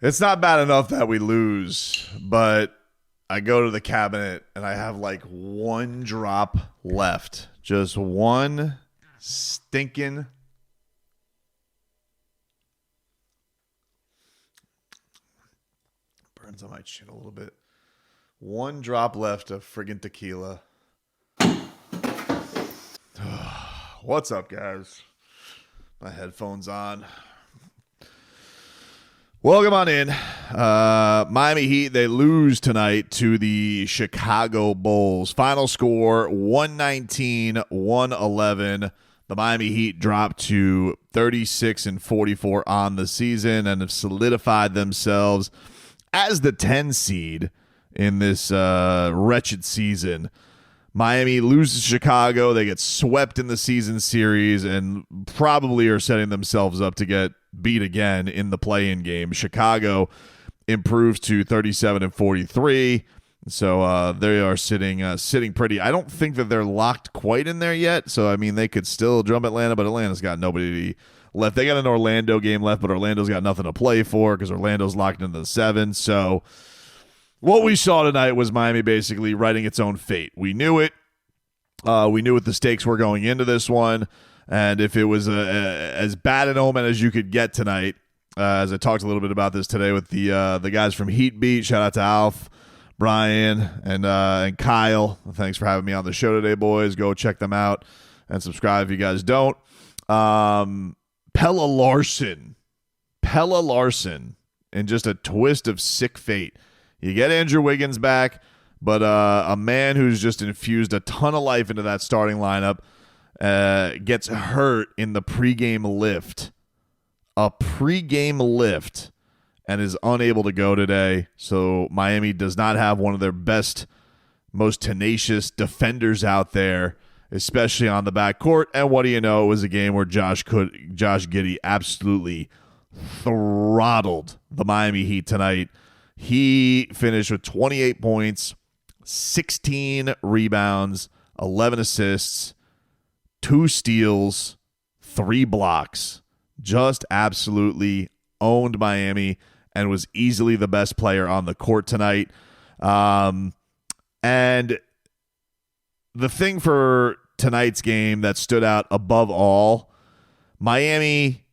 It's not bad enough that we lose, but I go to the cabinet and I have like one drop left. Just one stinking. Burns on my chin a little bit. One drop left of friggin' tequila. What's up, guys? My headphones on. Welcome on in. Miami Heat, they lose tonight to the Chicago Bulls. Final score, 119-111. The Miami Heat dropped to 36-44 on the season and have solidified themselves as the 10 seed in this wretched season. Miami loses to Chicago. They get swept in the season series and probably are setting themselves up to get beat again in the play-in game. Chicago improves to 37-43. So they are sitting pretty. I don't think that they're locked quite in there yet. So, I mean, they could still jump Atlanta, but Atlanta's got nobody left. They got an Orlando game left, but Orlando's got nothing to play for because Orlando's locked into the 7. So what we saw tonight was Miami basically writing its own fate. We knew it. We knew what the stakes were going into this one. And if it was as bad an omen as you could get tonight, as I talked a little bit about this today with the guys from Heat Beat, shout out to Alf, Brian, and Kyle. Thanks for having me on the show today, boys. Go check them out and subscribe if you guys don't. Pelle Larsson, in just a twist of sick fate. You get Andrew Wiggins back, but a man who's just infused a ton of life into that starting lineup gets hurt in the pregame lift. And is unable to go today. So Miami does not have one of their best, most tenacious defenders out there, especially on the backcourt. And what do you know? It was a game where Josh Giddey absolutely throttled the Miami Heat tonight. He finished with 28 points, 16 rebounds, 11 assists, 2 steals, 3 blocks. Just absolutely owned Miami and was easily the best player on the court tonight. And the thing for tonight's game that stood out above all, Miami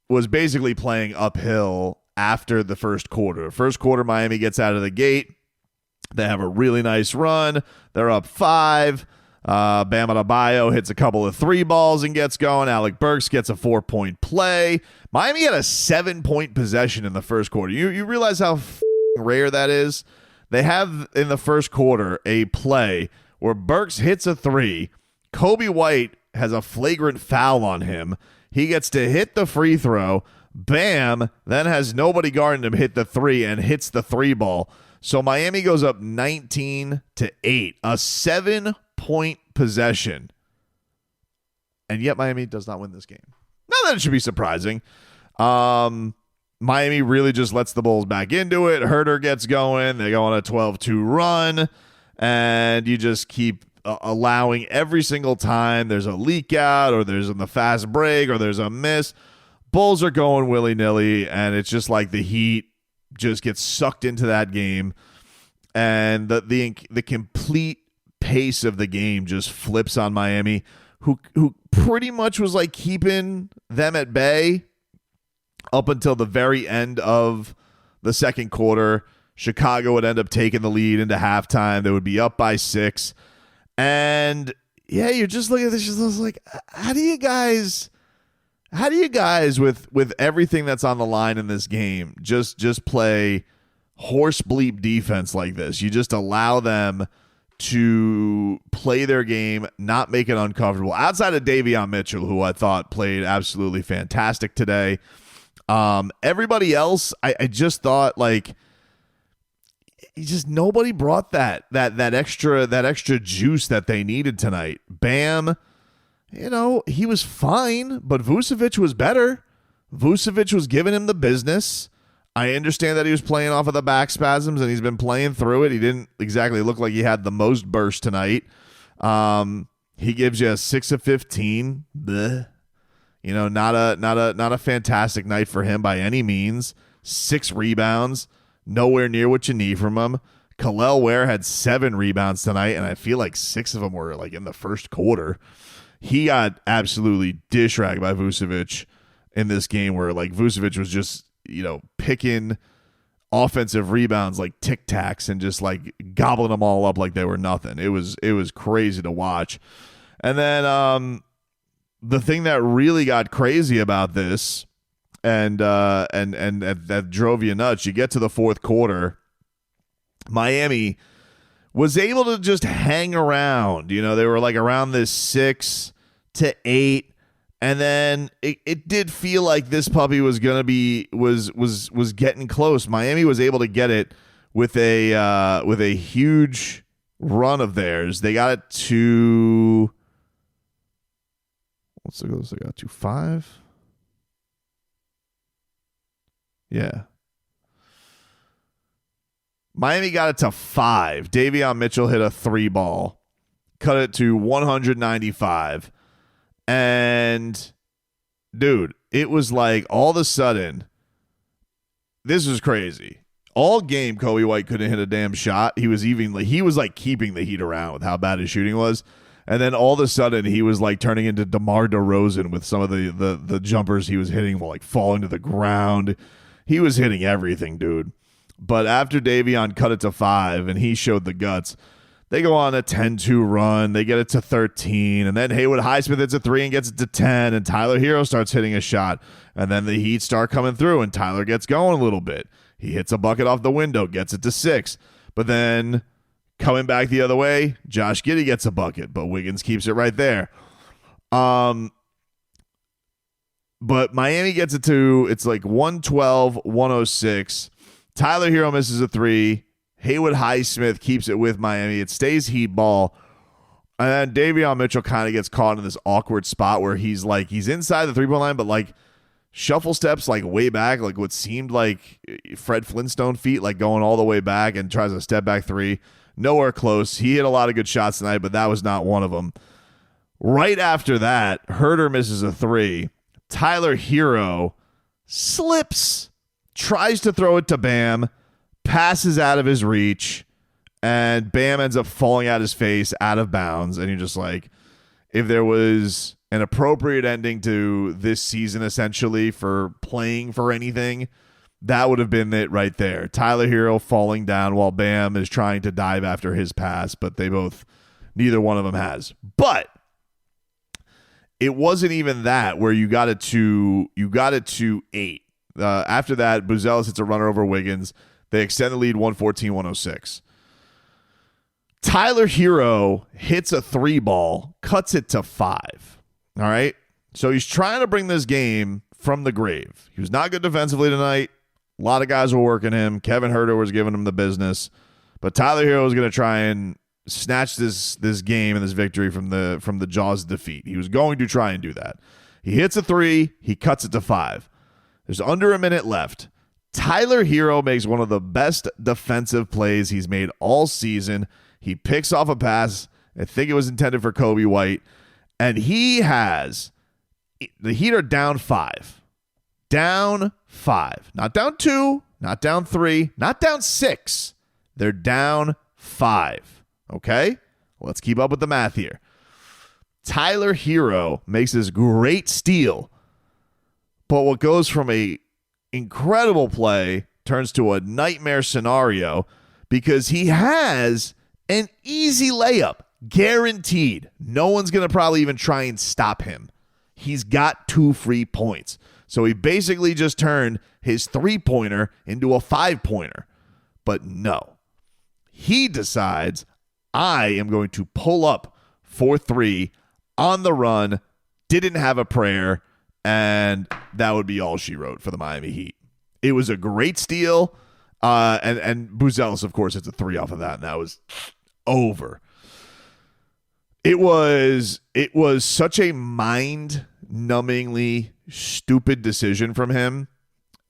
was basically playing uphill after the first quarter. First quarter, Miami gets out of the gate. They have a really nice run. They're up 5. Bam Adebayo hits a couple of 3 balls and gets going. Alec Burks gets a 4-point play. Miami had a 7-point possession in the first quarter. You realize how rare that is? They have in the first quarter a play where Burks hits a 3. Kobe White has a flagrant foul on him. He gets to hit the free throw. Bam, then has nobody guarding him, hit the 3 and hits the 3 ball. So Miami goes up 19-8. A 7-point possession. And yet Miami does not win this game. Not that it should be surprising. Miami really just lets the Bulls back into it. Huerter gets going. They go on a 12-2 run. And you just keep allowing every single time there's a leak out or there's in the fast break or there's a miss. Bulls are going willy-nilly, and it's just like the Heat just gets sucked into that game. And the complete pace of the game just flips on Miami, who pretty much was like keeping them at bay up until the very end of the second quarter. Chicago would end up taking the lead into halftime. They would be up by 6. And yeah, you're just looking at this, just like, how do you guys with everything that's on the line in this game just play horse bleep defense like this? You just allow them to play their game, not make it uncomfortable. Outside of Davion Mitchell, who I thought played absolutely fantastic today. Everybody else, I just thought like nobody brought that extra juice that they needed tonight. Bam, he was fine, but Vučević was better. Vučević was giving him the business. I understand that he was playing off of the back spasms and he's been playing through it. He didn't exactly look like he had the most burst tonight. He gives you a 6 of 15. Bleh. Not a fantastic night for him by any means. 6 rebounds, nowhere near what you need from him. Kel'el Ware had 7 rebounds tonight, and I feel like 6 of them were like in the first quarter. He got absolutely dish-ragged by Vučević in this game, where like Vučević was just, picking offensive rebounds like Tic Tacs and just like gobbling them all up like they were nothing. It was crazy to watch. And then the thing that really got crazy about this and that drove you nuts, you get to the fourth quarter, Miami was able to just hang around. They were like around this 6 to 8. And then it did feel like this puppy was going to be was getting close. Miami was able to get it with a huge run of theirs. They got it to They got to 5. Yeah. Miami got it to 5. Davion Mitchell hit a 3-ball, cut it to 195. And, dude, it was like all of a sudden, this was crazy. All game, Kobe White couldn't hit a damn shot. He was keeping the Heat around with how bad his shooting was. And then all of a sudden, he was like turning into DeMar DeRozan with some of the jumpers he was hitting, like falling to the ground. He was hitting everything, dude. But after Davion cut it to 5 and he showed the guts, they go on a 10-2 run. They get it to 13. And then Haywood Highsmith hits a 3 and gets it to 10. And Tyler Herro starts hitting a shot. And then the Heat start coming through and Tyler gets going a little bit. He hits a bucket off the window, gets it to 6. But then coming back the other way, Josh Giddey gets a bucket. But Wiggins keeps it right there. But Miami gets it to, it's like 112-106. Tyler Herro misses a 3. Haywood Highsmith keeps it with Miami. It stays Heat ball. And then Davion Mitchell kind of gets caught in this awkward spot where he's inside the 3-point line, but like shuffle steps like way back, like what seemed like Fred Flintstone feet, like going all the way back, and tries a step back 3. Nowhere close. He hit a lot of good shots tonight, but that was not one of them. Right after that, Huerter misses a 3. Tyler Herro slips, tries to throw it to Bam, passes out of his reach, and Bam ends up falling at his face out of bounds. And you're just like, if there was an appropriate ending to this season, essentially, for playing for anything, that would have been it right there. Tyler Herro falling down while Bam is trying to dive after his pass, but neither one of them has. But it wasn't even that where you got it to 8. After that, Buzelis hits a runner over Wiggins. They extend the lead 114-106. Tyler Herro hits a 3-ball, cuts it to 5. All right? So he's trying to bring this game from the grave. He was not good defensively tonight. A lot of guys were working him. Kevin Huerter was giving him the business. But Tyler Herro was going to try and snatch this game and this victory from the jaws of defeat. He was going to try and do that. He hits a 3. He cuts it to 5. There's under a minute left. Tyler Herro makes one of the best defensive plays he's made all season. He picks off a pass. I think it was intended for Kobe White. And the Heat are down 5. Down 5. Not down 2. Not down 3. Not down 6. They're down 5. Okay? Let's keep up with the math here. Tyler Herro makes this great steal. But what goes from a incredible play turns to a nightmare scenario because he has an easy layup, guaranteed. No one's going to probably even try and stop him. He's got 2 free points. So he basically just turned his 3-pointer into a 5-pointer. But no. He decides, I am going to pull up for 3 on the run, didn't have a prayer, and that would be all she wrote for the Miami Heat. It was a great steal, and Buzelis, of course, hits a 3 off of that, and that was over. It was such a mind-numbingly stupid decision from him,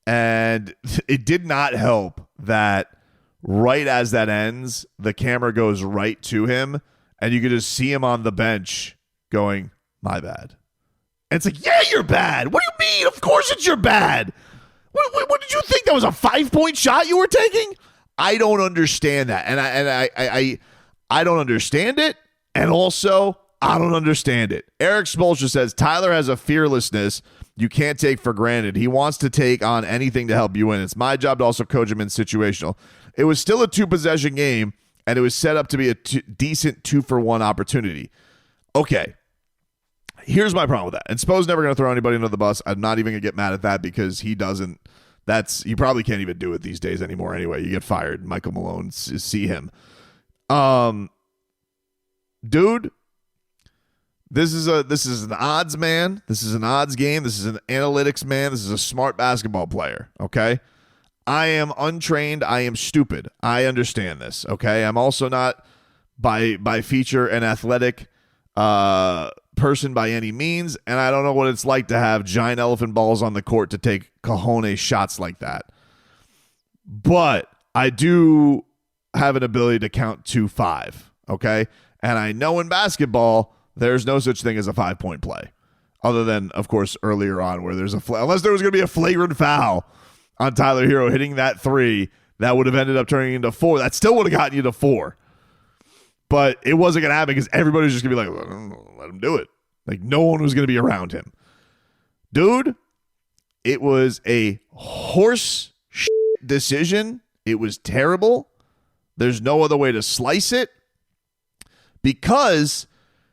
and it did not help that right as that ends, the camera goes right to him, and you could just see him on the bench going, my bad. And it's like, yeah, you're bad. What do you mean? Of course it's you're bad. What did you think? That was a 5-point shot you were taking? I don't understand that. And I don't understand it. And also, I don't understand it. Eric Spolstra says, Tyler has a fearlessness you can't take for granted. He wants to take on anything to help you win. It's my job to also coach him in situational. It was still a 2-possession game, and it was set up to be a decent 2-for-1 opportunity. Okay. Here's my problem with that. And Spo's never going to throw anybody under the bus. I'm not even going to get mad at that because he doesn't. You probably can't even do it these days anymore anyway. You get fired. Michael Malone, see him. Dude, this is an odds man. This is an odds game. This is an analytics man. This is a smart basketball player, okay? I am untrained. I am stupid. I understand this, okay? I'm also not by feature an athletic person by any means, and I don't know what it's like to have giant elephant balls on the court to take cojones shots like that. But I do have an ability to count to 5, okay? And I know in basketball, there's no such thing as a 5-point play, other than, of course, earlier on where there's unless there was going to be a flagrant foul on Tyler Herro hitting that 3, that would have ended up turning into 4. That still would have gotten you to 4. But it wasn't going to happen because everybody was just going to be like, let him do it. Like, no one was going to be around him. Dude, it was a horse decision. It was terrible. There's no other way to slice it because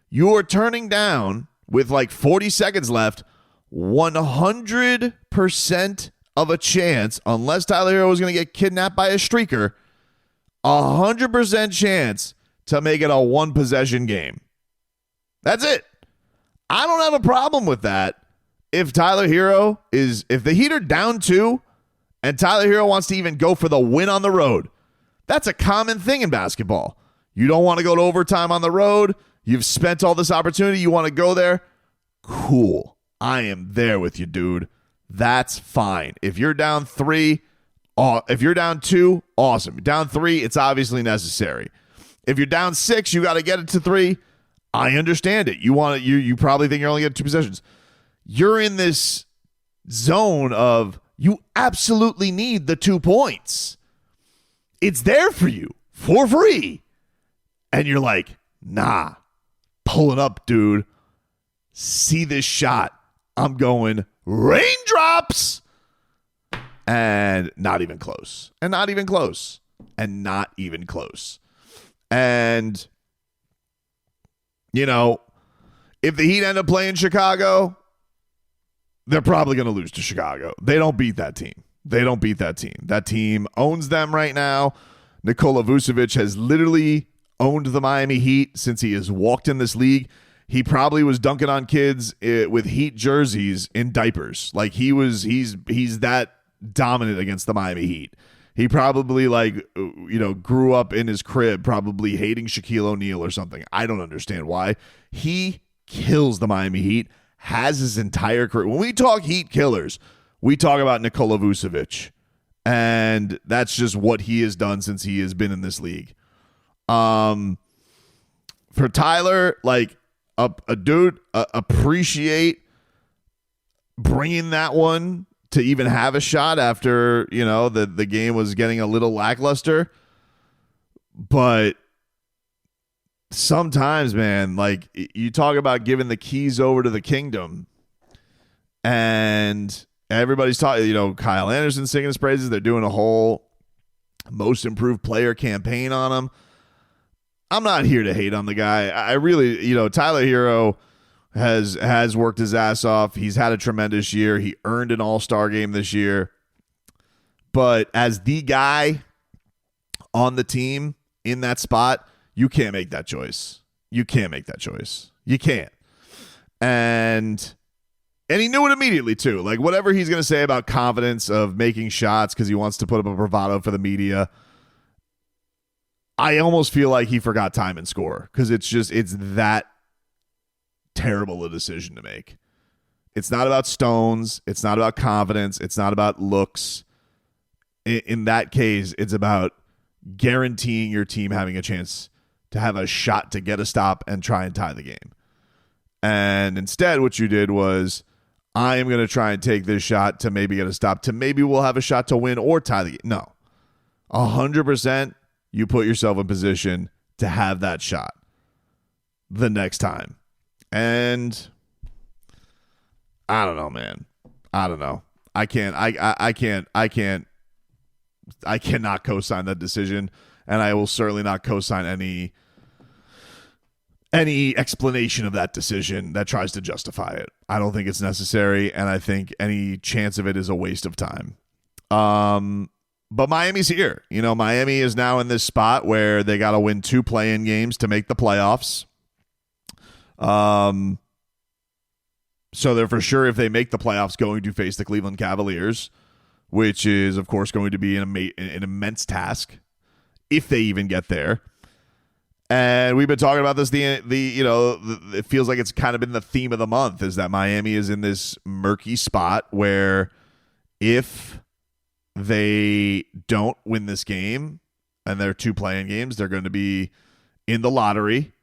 you're turning down, with like 40 seconds left, 100% of a chance, unless Tyler Herro was going to get kidnapped by a streaker, 100% chance to make it a 1-possession game. That's it. I don't have a problem with that. If the Heat are down 2 and Tyler Herro wants to even go for the win on the road, that's a common thing in basketball. You don't want to go to overtime on the road. You've spent all this opportunity. You want to go there. Cool. I am there with you, dude. That's fine. If you're down 3, if you're down 2, awesome. Down 3, it's obviously necessary. If you're down 6, you got to get it to 3. I understand it. You probably think you're only getting 2 possessions. You're in this zone of you absolutely need the 2 points. It's there for you for free. And you're like, nah, pulling up, dude. See this shot. I'm going raindrops. And not even close. And not even close. And not even close. And, you know, if the Heat end up playing Chicago, they're probably going to lose to Chicago. They don't beat that team. That team owns them right now. Nikola Vučević has literally owned the Miami Heat since he has walked in this league. He probably was dunking on kids with Heat jerseys in diapers. Like he's that dominant against the Miami Heat. He probably grew up in his crib probably hating Shaquille O'Neal or something. I don't understand why. He kills the Miami Heat, has his entire career. When we talk Heat killers, we talk about Nikola Vučević. And that's just what he has done since he has been in this league. For Tyler, like a dude, appreciate bringing that one to even have a shot after, the game was getting a little lackluster. But sometimes, man, like you talk about giving the keys over to the kingdom and everybody's talking, Kyle Anderson singing his praises. They're doing a whole most improved player campaign on him. I'm not here to hate on the guy. I really, Tyler Herro has worked his ass off. He's had a tremendous year. He earned an all-star game this year. But as the guy on the team in that spot, you can't make that choice. You can't. And he knew it immediately, too. Like, whatever he's going to say about confidence of making shots because he wants to put up a bravado for the media, I almost feel like he forgot time and score because it's that terrible a decision to make. It's not about stones. It's not about confidence. It's not about looks. In that case, it's about guaranteeing your team having a chance to have a shot to get a stop and try and tie the game. And instead, what you did was, I am going to try and take this shot to maybe get a stop, to maybe we'll have a shot to win or tie the game. No. 100% you put yourself in position to have that shot the next time. And I don't know, man. I don't know. I cannot co-sign that decision, and I will certainly not co-sign any explanation of that decision that tries to justify it. I don't think it's necessary, and I think any chance of it is a waste of time. But Miami's here. Miami is now in this spot where they got to win 2 play-in games to make the playoffs. So they're for sure, if they make the playoffs, going to face the Cleveland Cavaliers, which is, of course, going to be an immense task if they even get there. And we've been talking about this. It feels like it's kind of been the theme of the month, is that Miami is in this murky spot where if they don't win this game and they're 2 play-in games, they're going to be in the lottery.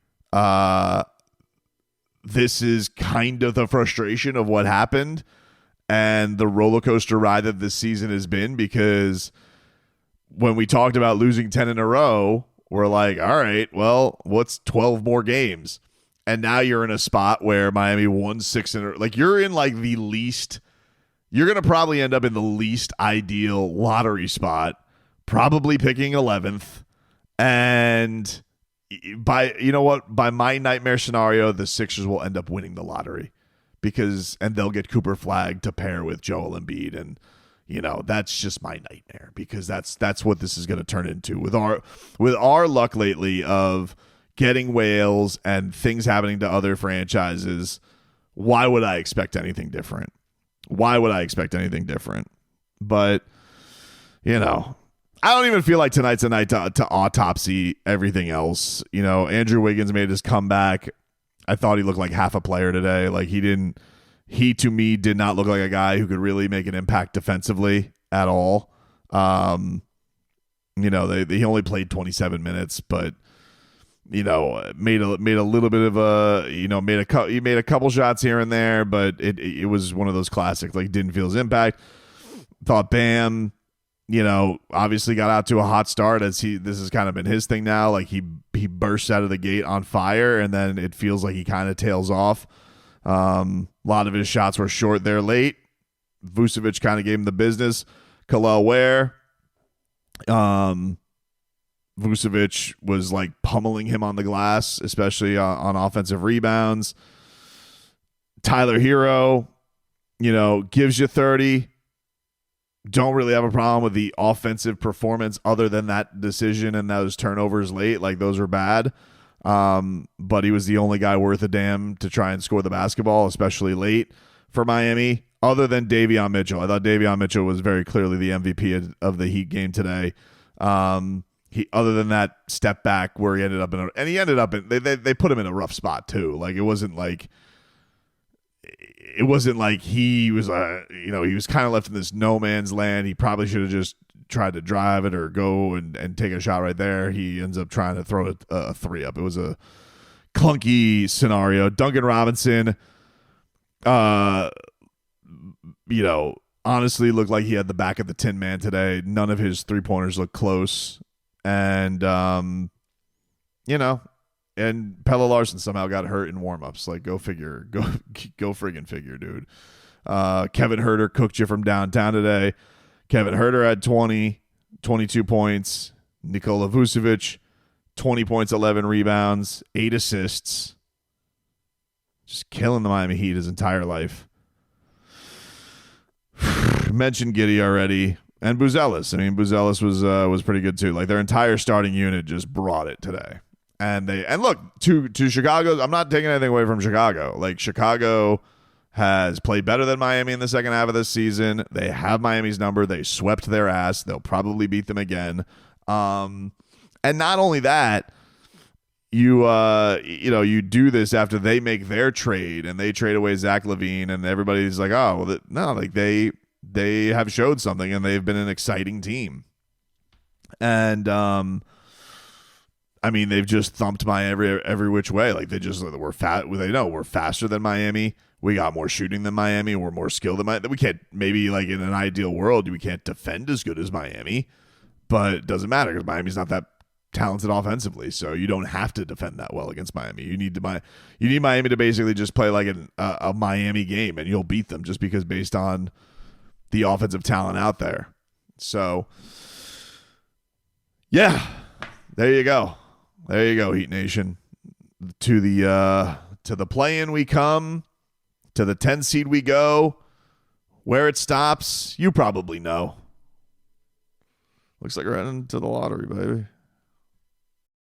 This is kind of the frustration of what happened and the roller coaster ride that this season has been, because when we talked about losing 10 in a row, we're like, all right, well, what's 12 more games? And now you're in a spot where Miami won 6 in a row. Like, you're in like the least, you're going to probably end up in the least ideal lottery spot, probably picking 11th. And by my nightmare scenario, the Sixers will end up winning the lottery and they'll get Cooper Flagg to pair with Joel Embiid. And, that's just my nightmare, because that's what this is going to turn into with our luck lately of getting whales and things happening to other franchises. Why would I expect anything different? But, I don't even feel like tonight's a night to autopsy everything else. Andrew Wiggins made his comeback. I thought he looked like half a player today. Like, he to me did not look like a guy who could really make an impact defensively at all. He only played 27 minutes, but made a little bit of he made a couple shots here and there, but it was one of those classics, like, didn't feel his impact. Thought Bam, obviously got out to a hot start, as this has kind of been his thing now. Like, he bursts out of the gate on fire, and then it feels like he kind of tails off. A lot of his shots were short there late. Vučević kind of gave him the business. Kalel Ware, Vučević was like pummeling him on the glass, especially on offensive rebounds. Tyler Herro, gives you 30. Don't really have a problem with the offensive performance other than that decision and those turnovers late. Like, those were bad. But he was the only guy worth a damn to try and score the basketball, especially late for Miami, other than Davion Mitchell. I thought Davion Mitchell was very clearly the MVP of the Heat game today. Other than that step back where he ended up they put him in a rough spot too. Like, it wasn't like he was, he was kind of left in this no man's land. He probably should have just tried to drive it or go and take a shot right there. He ends up trying to throw a 3 up. It was a clunky scenario. Duncan Robinson, honestly looked like he had the back of the Tin Man today. None of his 3-pointers looked close. And, and Pelle Larsson somehow got hurt in warmups. Like, go figure. Go friggin' figure, dude. Kevin Huerter cooked you from downtown today. Kevin Huerter had 22 points. Nikola Vučević, 20 points, 11 rebounds, 8 assists. Just killing the Miami Heat his entire life. Mentioned Giddey already. And Buzelis. I mean, Buzelis was pretty good too. Like, their entire starting unit just brought it today. And look, to Chicago, I'm not taking anything away from Chicago. Like, Chicago has played better than Miami in the second half of this season. They have Miami's number. They swept their ass. They'll probably beat them again. And not only that, you do this after they make their trade and they trade away Zach LaVine, and everybody's like, oh, well, no, like they have showed something and they've been an exciting team. And I mean, they've just thumped Miami every which way. Like we're fat. They know we're faster than Miami. We got more shooting than Miami. We're more skilled than Miami. We can't, maybe like in an ideal world, we can't defend as good as Miami, but it doesn't matter because Miami's not that talented offensively. So you don't have to defend that well against Miami. You need Miami to basically just play like a Miami game, and you'll beat them just because based on the offensive talent out there. So yeah, there you go. There you go, Heat Nation. To the play-in we come. To the 10 seed we go. Where it stops, you probably know. Looks like we're heading to the lottery, baby.